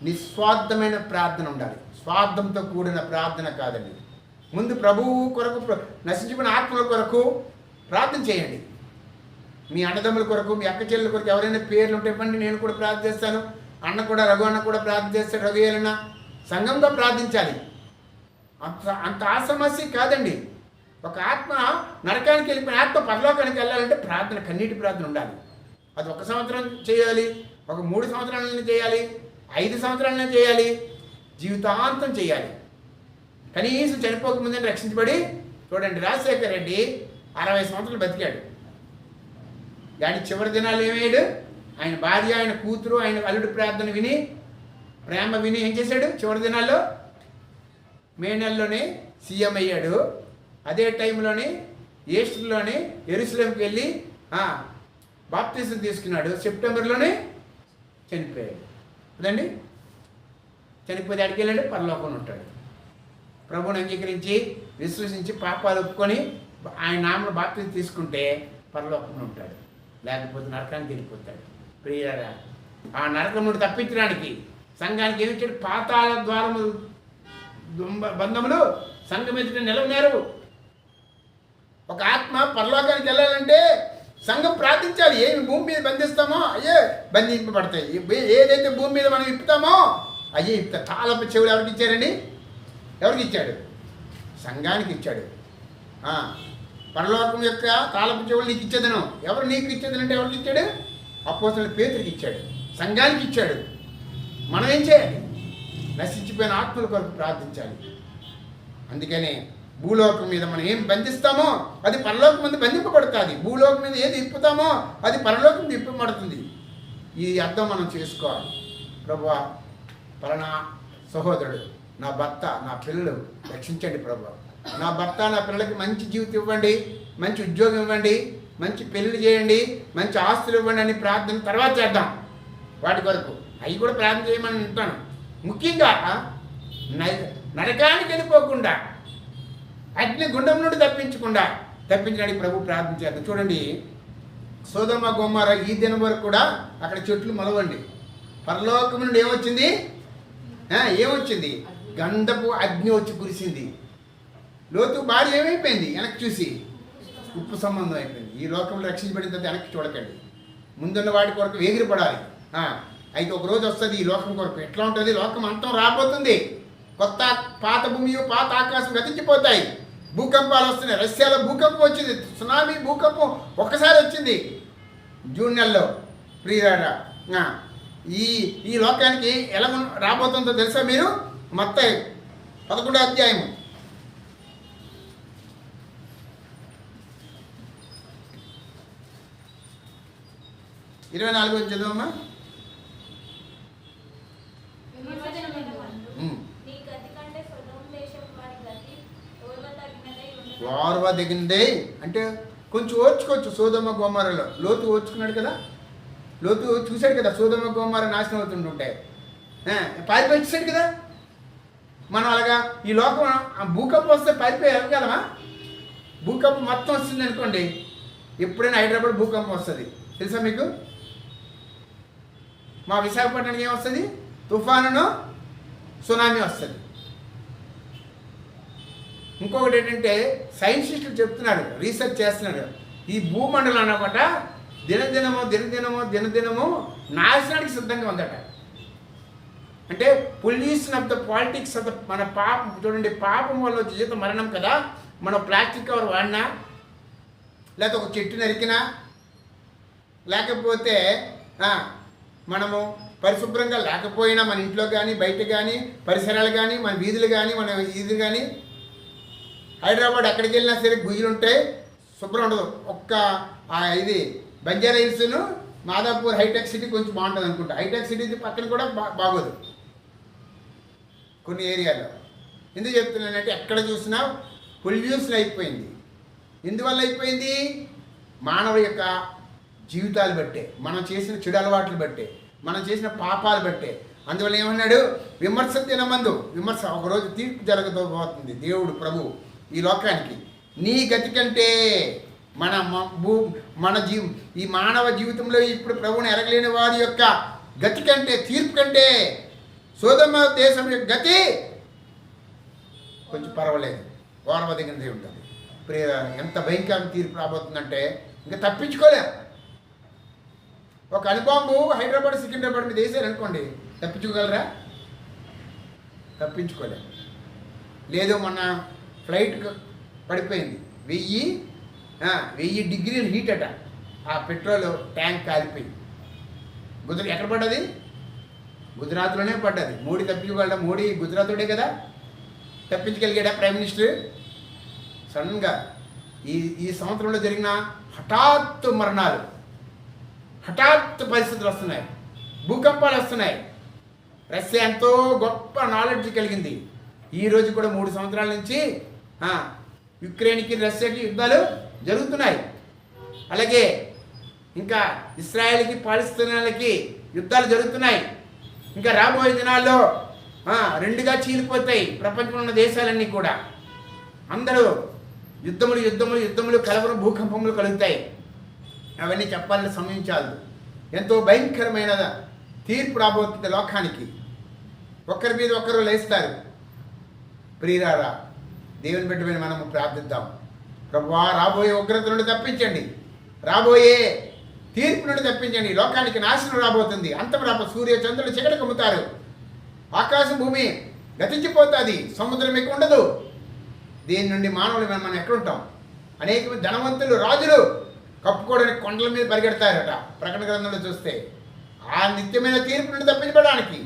నిస్వార్థమైన ప్రార్థన ఉండాలి, స్వార్థంతో కూడిన ప్రార్థన కాదండి. ముందు ప్రభువు కొరకు, నశించిన ఆత్మల కొరకు ప్రార్థన చేయండి. మీ అన్నదమ్ముల కొరకు, మీ అక్క చెల్లెల కొరకు ఎవరైనా పేర్లు ఉంటే ఇవ్వండి, నేను కూడా ప్రార్థన చేస్తాను. అన్న కూడా, రఘు అన్న కూడా ప్రార్థన చేస్తాడు, రఘు ఏలన్నా. సంఘంగా ప్రార్థించాలి. అంత ఆసమస్య కాదండి. ఒక ఆత్మ నరకానికి వెళ్ళిపోయిన ఆత్మ పరలోకానికి వెళ్ళాలంటే ప్రార్థన, కన్నీటి ప్రార్థన ఉండాలి. అది 1 సంవత్సరం చేయాలి, ఒక 3 సంవత్సరాలనే చేయాలి, 5 సంవత్సరాలనే చేయాలి, జీవితాంతం చేయాలి. కనీసం చనిపోకముందే రక్షించబడి. చూడండి, రాజశేఖర్ రెడ్డి 60 సంవత్సరాలు బతికాడు. దాని చివరి దినాలు ఏమయ్యాడు? ఆయన భార్య, ఆయన కూతురు, ఆయన అల్లుడు ప్రార్థన విని, ప్రేమ విని ఏం చేశాడు? చివరి దినాల్లో మే నెలలోనే సీఎం అయ్యాడు. అదే టైంలోనే ఈస్టర్లోనే యెరూషలేంకి వెళ్ళి బాప్తిజం తీసుకున్నాడు. సెప్టెంబర్లోనే చనిపోయాడు కదండి. చనిపోతే అడిగి వెళ్ళాడు, పరలోకంలో ఉంటాడు. ప్రభువుని అంగీకరించి విశ్వసించి పాపాలు ఒప్పుకొని ఆయన నామను బాప్తిజం తీసుకుంటే పరలోకంలో ఉంటాడు, లేకపోతే నరకానికి వెళ్ళిపోతాడు. ప్రియులారా, ఆ నరకం నుండి తప్పించడానికి సంఘానికి ఏమి ఇచ్చాడు? పాతాళ ద్వారము బంధములు సంఘం ఎదుట నిలవలేరు. ఒక ఆత్మ పరలోకానికి వెళ్ళాలంటే సంఘం ప్రార్థించాలి. ఏమి భూమి మీద బంధిస్తామో అయ్యే బంధింపబడతాయి. ఏదైతే భూమి మీద మనం ఇప్పుతామో అయ్యే ఇప్పుతాయి. తాళపు చెవులు ఎవరికి ఇచ్చారండి? ఎవరికి ఇచ్చాడు? సంఘానికి ఇచ్చాడు. పరలోకం యొక్క తాళపు చెవులు నీకు ఇచ్చేదను. ఎవరు నీకు ఇచ్చేదనంటే ఎవరికి ఇచ్చాడు? అపోస్తలుడైన పేతురుకి ఇచ్చాడు, సంఘానికి ఇచ్చాడు. మనం ఏం చేయాలి? నశించిపోయిన ఆత్మల కొరకు ప్రార్థించాలి. అందుకనే భూలోకం మీద మనం ఏం బంధిస్తామో అది పరలోకం మీద బంధింపబడుతుంది. భూలోకం మీద ఏది ఇప్పుతామో అది పరలోకం మీద ఇప్పబడుతుంది. ఈ అర్థం మనం చేసుకోవాలి. ప్రభువా, పలానా సహోదరుడు, నా భర్త, నా పిల్లలు రక్షించండి ప్రభువా. నా భర్త, నా పిల్లలకి మంచి జీవితం ఇవ్వండి, మంచి ఉద్యోగం ఇవ్వండి, మంచి పెళ్లి చేయండి, మంచి ఆస్తులు ఇవ్వండి అని ప్రార్థన తర్వాత చేద్దాం. వాటి కొరకు అవి కూడా ప్రార్థన చేయమని అంటాను. ముఖ్యంగా నరకానికి వెళ్ళిపోకుండా, అగ్ని గుండం నుండి తప్పించడానికి ప్రభు ప్రార్థన చేద్దాం. చూడండి, సొదొమ గొమొర్రా ఈ దినం వరకు కూడా అక్కడ చెట్లు మొలవండి. పరలోకం నుండి ఏమొచ్చింది? గంధపు అగ్ని వచ్చి కురిసింది. లోతు భార్య ఏమైపోయింది? వెనక్కి చూసి ఉప్పు సంబంధం అయిపోయింది. ఈ లోకంలో రక్షించబడిన తర్వాత వెనక్కి చూడకండి, ముందున్న వాటి కొరకు ఎగిరిపడాలి. అయితే ఒక రోజు వస్తుంది ఈ లోకం కొరకు. ఎట్లా ఉంటుంది? లోకం అంతం రాబోతుంది. కొత్త పాత భూమి, పాత ఆకాశం గతించిపోతాయి. భూకంపాలు వస్తున్నాయి. రష్యాలో భూకంపం వచ్చింది, సునామీ భూకంపం ఒక్కసారి వచ్చింది జూన్ నెలలో. ప్రియులారా, ఈ లోకానికి ఎలా రాబోతుందో తెలుసా మీరు? మత్తయి 11వ అధ్యాయము 24 చదువమ్మా. ఓర్వదగినదే అంటే కొంచెం ఓర్చుకోవచ్చు. సొదొమ గొమొర్రాలో లోతు ఓర్చుకున్నాడు కదా. లోతు చూశాడు కదా సొదొమ గొమొర్రా నాశనం అవుతుంటుంటే పారిపోయి వచ్చేసాడు కదా. మనం అలాగా ఈ లోకం భూకంపం వస్తే పారిపోయి వెళ్ళగలమా? భూకంపం మొత్తం వస్తుంది అనుకోండి, ఎప్పుడైనా హైదరాబాద్ భూకంపం వస్తుంది తెలుసా మీకు? మా విశాఖపట్నానికి ఏమొస్తుంది? తుఫానును, సునామీ వస్తుంది. ఇంకొకటి ఏంటంటే సైంటిస్టులు చెప్తున్నారు, రీసెర్చ్ చేస్తున్నారు. ఈ భూమండలం అన్నమాట దినదినము నాశనానికి సిద్ధంగా ఉందట. అంటే pollution of the politics of the మన పాపం. చూడండి, పాపం వల్ల జీవిత మరణం కదా. మనం ప్లాస్టిక్ కవర్ వాడినా, లేకపోతే ఒక చెట్టు నరికినా, లేకపోతే మనము పరిశుభ్రంగా లేకపోయినా మన ఇంట్లో కానీ బయట కానీ పరిసరాలు కానీ మన వీధులు కానీ మన వీధులు కానీ, హైదరాబాద్ ఎక్కడికి వెళ్ళినా సరే గుయ్యలు ఉంటాయి, శుభ్రం ఉండదు. ఒక్క ఇది బంజారా హిల్స్ను మాదాపూర్ హైటెక్ సిటీ కొంచెం బాగుంటుంది అనుకుంటా. హైటెక్ సిటీ పక్కన కూడా బాగోదు కొన్ని ఏరియాలో. ఎందుకు చెప్తున్నానంటే ఎక్కడ చూసినా పొల్యూషన్ అయిపోయింది. ఎందువల్ల అయిపోయింది? మానవ యొక్క జీవితాలు బట్టే, మనం చేసిన చెడు అలవాట్లు బట్టే, మనం చేసిన పాపాలు బట్టే. అందువల్ల ఏమన్నాడు? విమర్శ దినమందు విమర్శ, ఒకరోజు తీర్పు జరగబోతుంది. దేవుడు ప్రభు ఈ లోకానికి నీ గతి కంటే ఈ మానవ జీవితంలో ఇప్పుడు ప్రభువుని ఎరగలేని వారి యొక్క గతి కంటే, తీర్పు కంటే సొదొమ దేశం యొక్క గతి కొంచెం పర్వాలేదు, ఓర్వదగినది ఉంటుంది. ఎంత భయంకర తీర్పు రాబోతుందంటే ఇంకా తప్పించుకోలేం. ఒక అణుబాంబు హైదరాబాద్ సికింద్రాబాద్ మీద వేసారు అనుకోండి, తప్పించుకోగలరా? తప్పించుకోలేం. లేదు, మొన్న ఫ్లైట్ పడిపోయింది, 1000 డిగ్రీలు హీట్ అట. ఆ పెట్రోల్ ట్యాంక్ కాలిపోయింది. ఎక్కడ పడ్డది? గుజరాత్లోనే పడ్డది. మోడీ తప్పించుకోగలడా? మోడీ గుజరాతుడే కదా. తప్పించగలిగాడా ప్రైమ్ మినిస్టర్? సడన్గా ఈ సంవత్సరంలో జరిగిన హఠాత్తు మరణాలు హఠాత్తు పరిస్థితులు వస్తున్నాయి, భూకంపాలు వస్తున్నాయి. రష్యా ఎంతో గొప్ప నాలెడ్జ్ కలిగింది. ఈరోజు కూడా 3 సంవత్సరాల నుంచి యుక్రెయిన్కి రష్యాకి యుద్ధాలు జరుగుతున్నాయి. అలాగే ఇంకా ఇస్రాయేల్కి పాలస్తీనాలకి యుద్ధాలు జరుగుతున్నాయి. ఇంకా రాబోయే దినాల్లో 2గా చీలిపోతాయి ప్రపంచంలో ఉన్న దేశాలన్నీ కూడా. అందరూ యుద్ధములు కలవరం, భూకంపములు కలుగుతాయి. అవన్నీ చెప్పాలని సమయం చాలు. ఎంతో భయంకరమైన తీర్పు రాబోతుంది లోకానికి. ఒకరి మీద ఒకరు లేస్తారు. ప్రియులారా, దేవుని బిడ్డమైన మనము ప్రార్థిద్దాం. ప్రభువా, రాబోయే ఉగ్రత నుండి తప్పించండి, రాబోయే తీర్పు నుండి తప్పించండి. లోకానికి నాశనం రాబోతుంది, అంతం సూర్య చంద్రులు చీకటి కమ్ముతారు, ఆకాశం భూమి గతించిపోతుంది, సముద్రం ఎక్కువ ఉండదు. దీని నుండి మానవులు మనం ఎక్కడుంటాం? అనేక ధనవంతులు, రాజులు కప్పుకోవడానికి కొండల మీద పరిగెడతారట ప్రకటన గ్రంథంలో చూస్తే. ఆ నిత్యమైన తీర్పు నుండి తప్పించబడడానికి,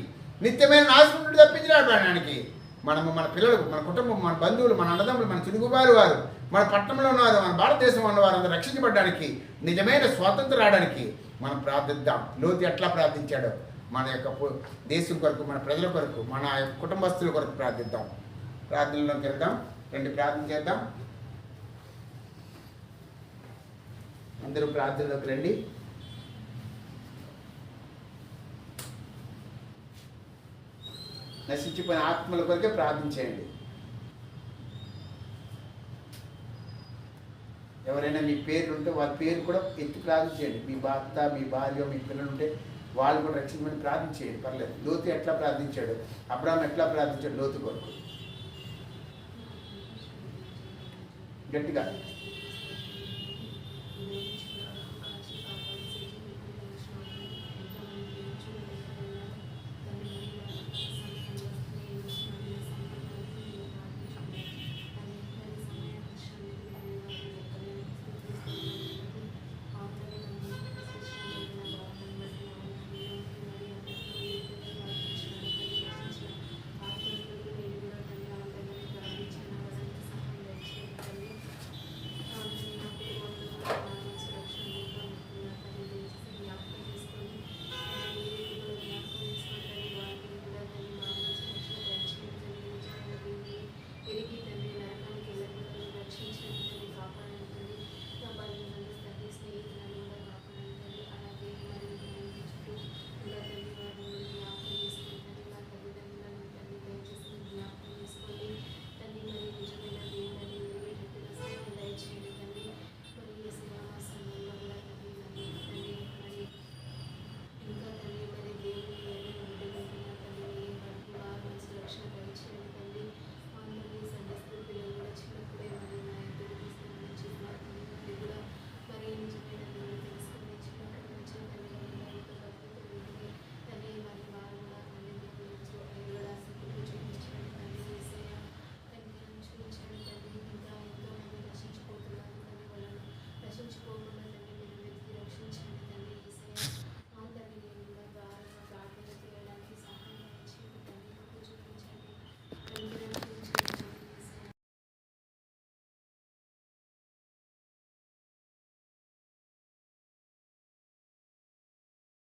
నిత్యమైన నాశనం నుండి తప్పించబడడానికి మనము, మన పిల్లలు, మన కుటుంబం, మన బంధువులు, మన అన్నదమ్ములు, మన చిరుగుబారు వారు, మన పట్టణంలో ఉన్నవారు, మన భారతదేశంలో ఉన్నవారు అందరూ రక్షించబడడానికి, నిజమైన స్వాతంత్రం రావడానికి మనం ప్రార్థిద్దాం. లోతు ఎట్లా ప్రార్థించాడో మన యొక్క దేశం కొరకు, మన ప్రజల కొరకు, మన కుటుంబస్తుల కొరకు ప్రార్థిద్దాం. ప్రార్థనలోకి వెళ్దాం. రండి, ప్రార్థన చేద్దాం. అందరూ ప్రార్థనలోకి రండి. నశించిపోయిన ఆత్మల కొరకే ప్రార్థన చేయండి. ఎవరైనా మీ పేర్లు ఉంటే వాళ్ళ పేరు కూడా ఎత్తి ప్రార్థన చేయండి. మీ భర్త, మీ భార్య, మీ పిల్లలు ఉంటే వాళ్ళు కూడా రక్షించమని ప్రార్థన చేయండి, పర్లేదు. లోతు ఎట్లా ప్రార్థించాడు, అబ్రాహాం ఎట్లా ప్రార్థించాడు లోతు కొరకు. గట్టిగా